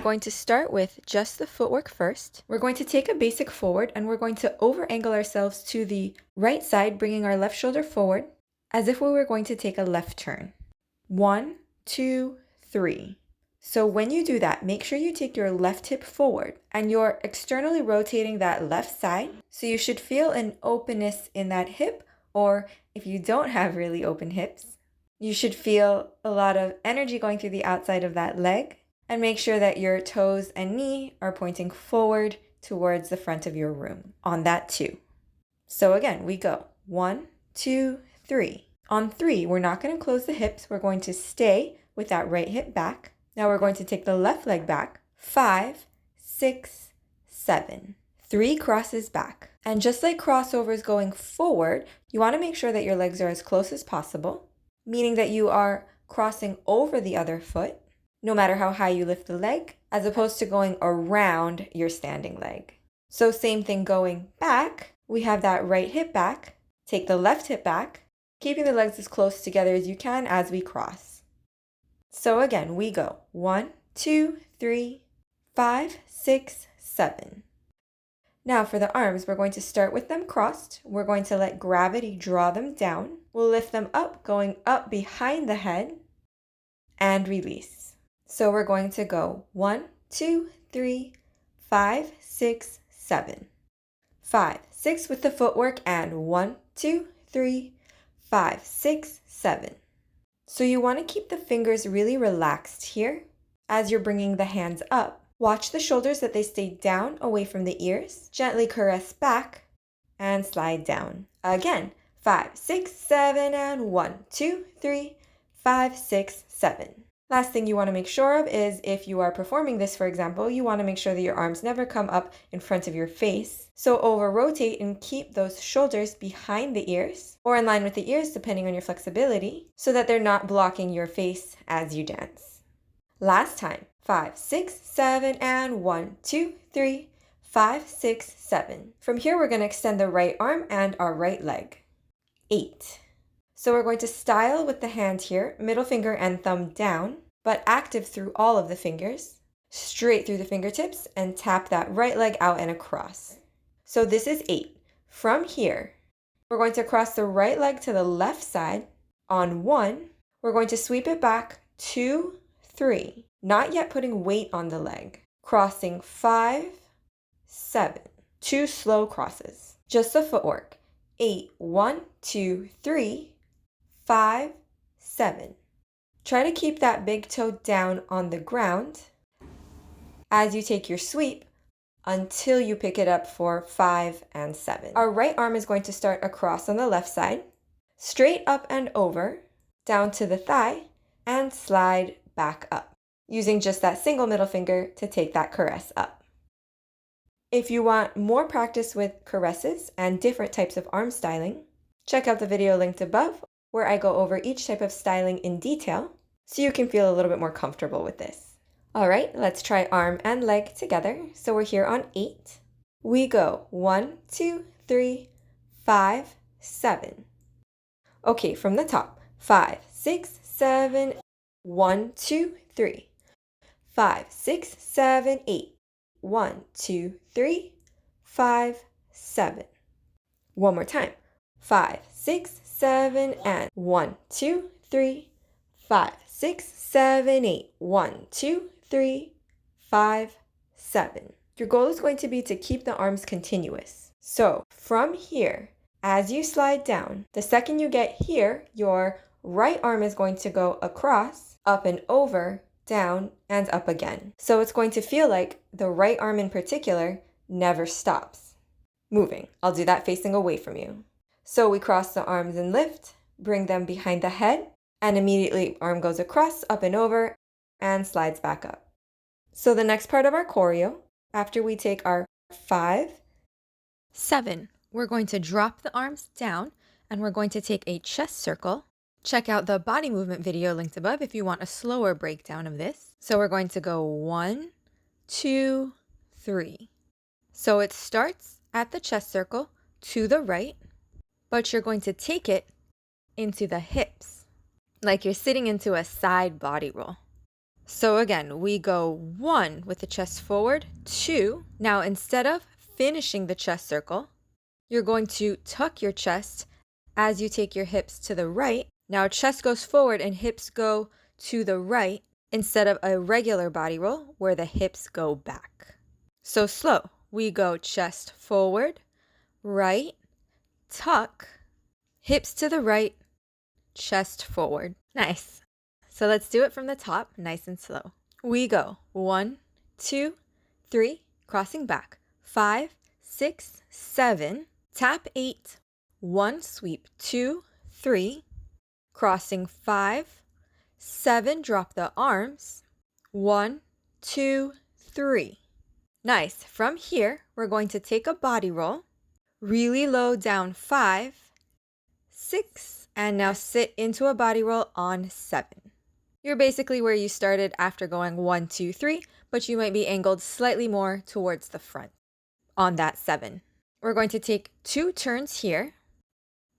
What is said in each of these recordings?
going to start with just the footwork first. We're going to take a basic forward and we're going to over angle ourselves to the right side, bringing our left shoulder forward as if we were going to take a left turn. 1, 2, 3. So when you do that, make sure you take your left hip forward and you're externally rotating that left side. So you should feel an openness in that hip, or if you don't have really open hips, you should feel a lot of energy going through the outside of that leg. And make sure that your toes and knee are pointing forward towards the front of your room on that 2. So again, we go 1, 2, 3. On 3, we're not going to close the hips. We're going to stay with that right hip back. Now we're going to take the left leg back. 5, 6, 7. 3 crosses back. And just like crossovers going forward, you want to make sure that your legs are as close as possible, meaning that you are crossing over the other foot, no matter how high you lift the leg, as opposed to going around your standing leg. So same thing going back, we have that right hip back, take the left hip back, keeping the legs as close together as you can as we cross. So again, we go 1, 2, 3, 5, 6, 7. Now for the arms, we're going to start with them crossed. We're going to let gravity draw them down. We'll lift them up, going up behind the head, and release. So we're going to go 1, 2, 3, 5, 6, 7. 5, 6 with the footwork, and 1, 2, 3, 5, 6, 7. So you want to keep the fingers really relaxed here as you're bringing the hands up. Watch the shoulders that they stay down away from the ears. Gently caress back and slide down. Again, 5, 6, 7, and 1, 2, 3, 5, 6, 7. Last thing you want to make sure of is if you are performing this, for example, you want to make sure that your arms never come up in front of your face. So over rotate and keep those shoulders behind the ears or in line with the ears depending on your flexibility so that they're not blocking your face as you dance. Last time, 5, 6, 7, and 1, 2, 3, 5, 6, 7. From here, we're going to extend the right arm and our right leg. 8. So we're going to style with the hand here, middle finger and thumb down, but active through all of the fingers, straight through the fingertips, and tap that right leg out and across. So this is 8. From here, we're going to cross the right leg to the left side. On 1, we're going to sweep it back, 2, 3, not yet putting weight on the leg, crossing 5, 7, 2 slow crosses, just the footwork. 8, 1, 2, 3, 5, 7. Try to keep that big toe down on the ground as you take your sweep until you pick it up for 5 and 7. Our right arm is going to start across on the left side, straight up and over, down to the thigh, and slide back up, using just that single middle finger to take that caress up. If you want more practice with caresses and different types of arm styling, check out the video linked above, where I go over each type of styling in detail so you can feel a little bit more comfortable with this. All right, let's try arm and leg together. So we're here on 8. We go 1, 2, 3, 5, 7. Okay, from the top, 5, 6, 7, 1, 2, 3, 5, 6, 7, 8, 1, 2, 3, 5, 7. One more time, 5, 6, 7, and 1, 2, 3, 5, 6, 7, 8, 1, 2, 3, 5, 7. Your goal is going to be to keep the arms continuous. So from here, as you slide down, the second you get here, your right arm is going to go across, up and over, down, and up again. So it's going to feel like the right arm in particular never stops moving. I'll do that facing away from you. So we cross the arms and lift, bring them behind the head, and immediately arm goes across, up and over, and slides back up. So the next part of our choreo, after we take our 5, 7, we're going to drop the arms down, and we're going to take a chest circle. Check out the body movement video linked above if you want a slower breakdown of this. So we're going to go 1, 2, 3. So it starts at the chest circle to the right, but you're going to take it into the hips, like you're sitting into a side body roll. So again, we go 1 with the chest forward, 2. Now instead of finishing the chest circle, you're going to tuck your chest as you take your hips to the right. Now chest goes forward and hips go to the right instead of a regular body roll where the hips go back. So slow. We go chest forward, right, tuck, hips to the right, chest forward. Nice. So let's do it from the top, nice and slow. We go 1, 2, 3, crossing back, 5, 6, 7, tap 8, 1 sweep, 2, 3, crossing 5, 7, drop the arms, 1, 2, 3. Nice. From here, we're going to take a body roll, really low down 5, 6, and now sit into a body roll on 7. You're basically where you started after going 1, 2, 3, but you might be angled slightly more towards the front on that 7. We're going to take 2 turns here,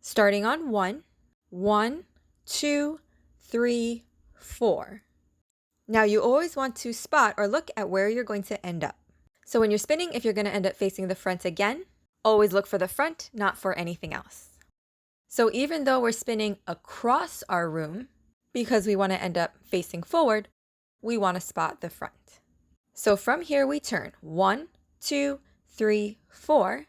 starting on 1, 1, 2, 3, 4. Now you always want to spot or look at where you're going to end up. So when you're spinning, if you're going to end up facing the front again, always look for the front, not for anything else. So even though we're spinning across our room, because we want to end up facing forward, we want to spot the front. So from here we turn 1, 2, 3, 4,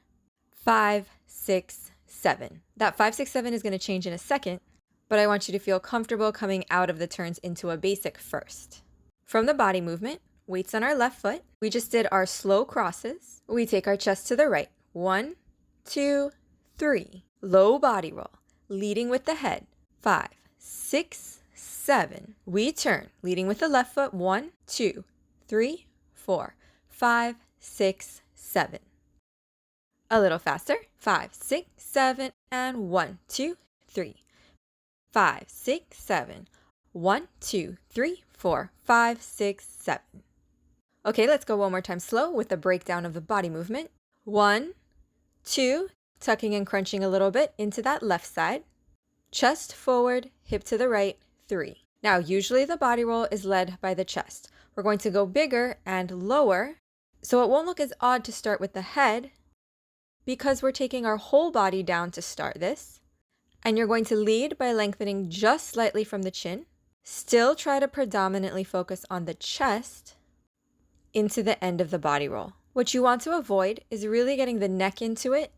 5, 6, 7. That 5, 6, 7 is going to change in a second, but I want you to feel comfortable coming out of the turns into a basic first. From the body movement, weights on our left foot. We just did our slow crosses. We take our chest to the right. 1, 2, 3. Low body roll, leading with the head. 5, 6, 7. We turn, leading with the left foot. 1, 2, 3, 4, 5, 6, 7. A little faster. 5, 6, 7, and 1, 2, 3. 5, 6, 7. 1, 2, 3, 4, 5, 6, 7. Okay, let's go one more time slow with the breakdown of the body movement. 1, 2, tucking and crunching a little bit into that left side. Chest forward, hip to the right, 3. Now, usually the body roll is led by the chest. We're going to go bigger and lower, so it won't look as odd to start with the head because we're taking our whole body down to start this. And you're going to lead by lengthening just slightly from the chin. Still try to predominantly focus on the chest into the end of the body roll. What you want to avoid is really getting the neck into it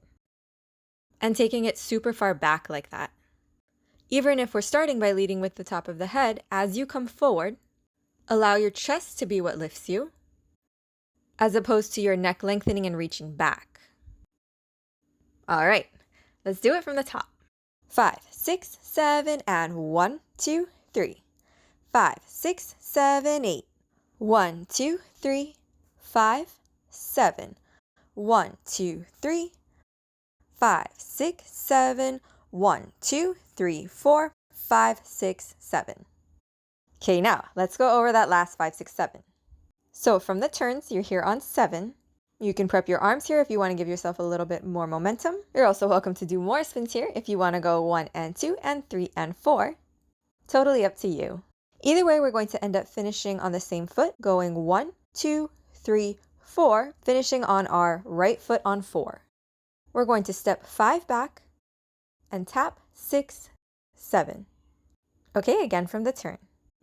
and taking it super far back like that. Even if we're starting by leading with the top of the head, as you come forward, allow your chest to be what lifts you, as opposed to your neck lengthening and reaching back. All right, let's do it from the top. 5, 6, 7, and 1, 2, 3. 5, 6, 7, 8. 1, 2, 3, 5, 7. 1, 2, 3, 5, 6, 7. 1, 2, 3, 4, 5, 6, 7. Okay, now let's go over that last 5, 6, 7. So from the turns, you're here on 7. You can prep your arms here if you want to give yourself a little bit more momentum. You're also welcome to do more spins here if you want to go 1 and 2 and 3 and 4. Totally up to you. Either way, we're going to end up finishing on the same foot, going 1, 2, 3, 4, finishing on our right foot on 4. We're going to step 5 back and tap 6, 7. Okay, again from the turn.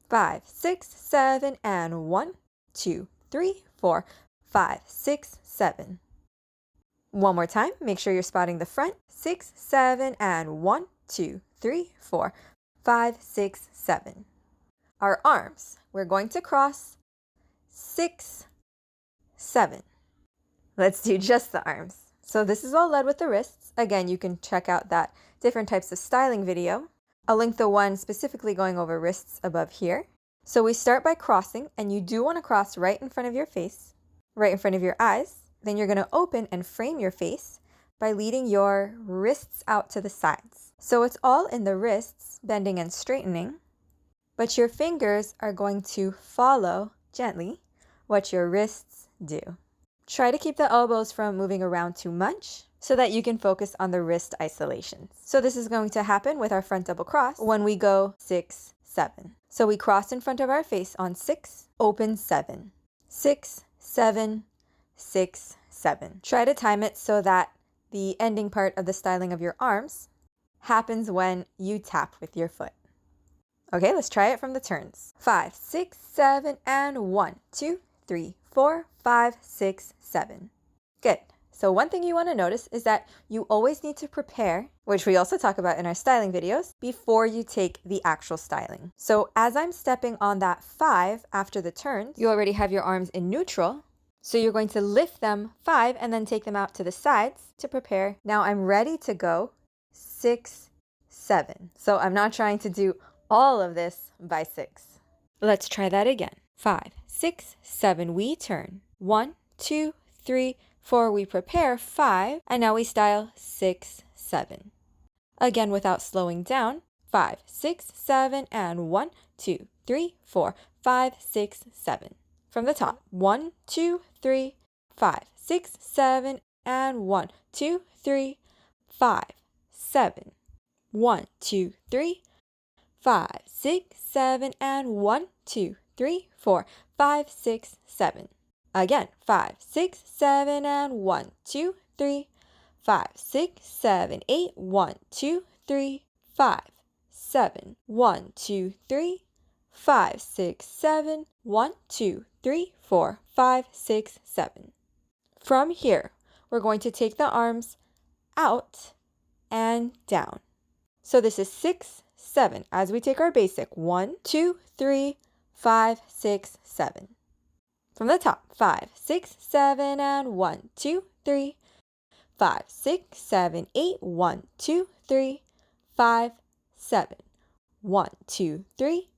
5, 6, 7, and 1, 2, 3, 4, 5, 6, 7. One more time, make sure you're spotting the front. 6, 7, and 1, 2, 3, 4, 5, 6, 7. Our arms, we're going to cross 6, 7. Let's do just the arms. So this is all led with the wrists. Again, you can check out that different types of styling video. I'll link the one specifically going over wrists above here. So we start by crossing, and you do want to cross right in front of your face, right in front of your eyes. Then you're going to open and frame your face by leading your wrists out to the sides. So it's all in the wrists, bending and straightening, but your fingers are going to follow gently what your wrists do. Try to keep the elbows from moving around too much so that you can focus on the wrist isolations. So this is going to happen with our front double cross when we go 6, 7. So we cross in front of our face on 6, open 7. 6, 7, 6, 7. Try to time it so that the ending part of the styling of your arms happens when you tap with your foot. Okay, let's try it from the turns. 5, 6, 7, and 1, 2, 3, 4, 5, 6, 7. Good. So one thing you want to notice is that you always need to prepare, which we also talk about in our styling videos, before you take the actual styling. So as I'm stepping on that 5 after the turns, you already have your arms in neutral. So you're going to lift them 5 and then take them out to the sides to prepare. Now I'm ready to go 6, 7. So I'm not trying to do all of this by 6. Let's try that again. 5, 6, 7, we turn. 1, 2, 3, 4, we prepare 5, and now we style 6, 7. Again, without slowing down. 5, 6, 7, and 1, 2, 3, 4, 5, 6, 7. From the top. 1, 2, 3, 5, 6, 7, and 1, 2, 3, 5, 7. 1, 2, 3, 5, 6, 7, and 1, 2, 3, 4, 5, 6, 7. Again, 5, 6, 7, and 1, 2, 3, 5, 6, 7, 8, 1, 2, 3, 5, 7, 1, 2, 3, 5, 6, 7, 1, 2, 3, 4, 5, 6, 7. From here, we're going to take the arms out and down. So this is 6, 7. As we take our basic, 1, 2, 3, 5, 6, 7. From the top, 5, 6, 7, and 1, 2, 3, 5, 6, 7, 8, 1, 2, 3, 5, 7. 1, 2, 3,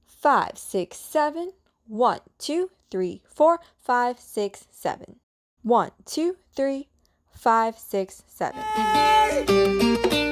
5, 6, 7. 1, 2, 3, 4, 5, 6, 7. 1, 2, 3, 5, 6, 7.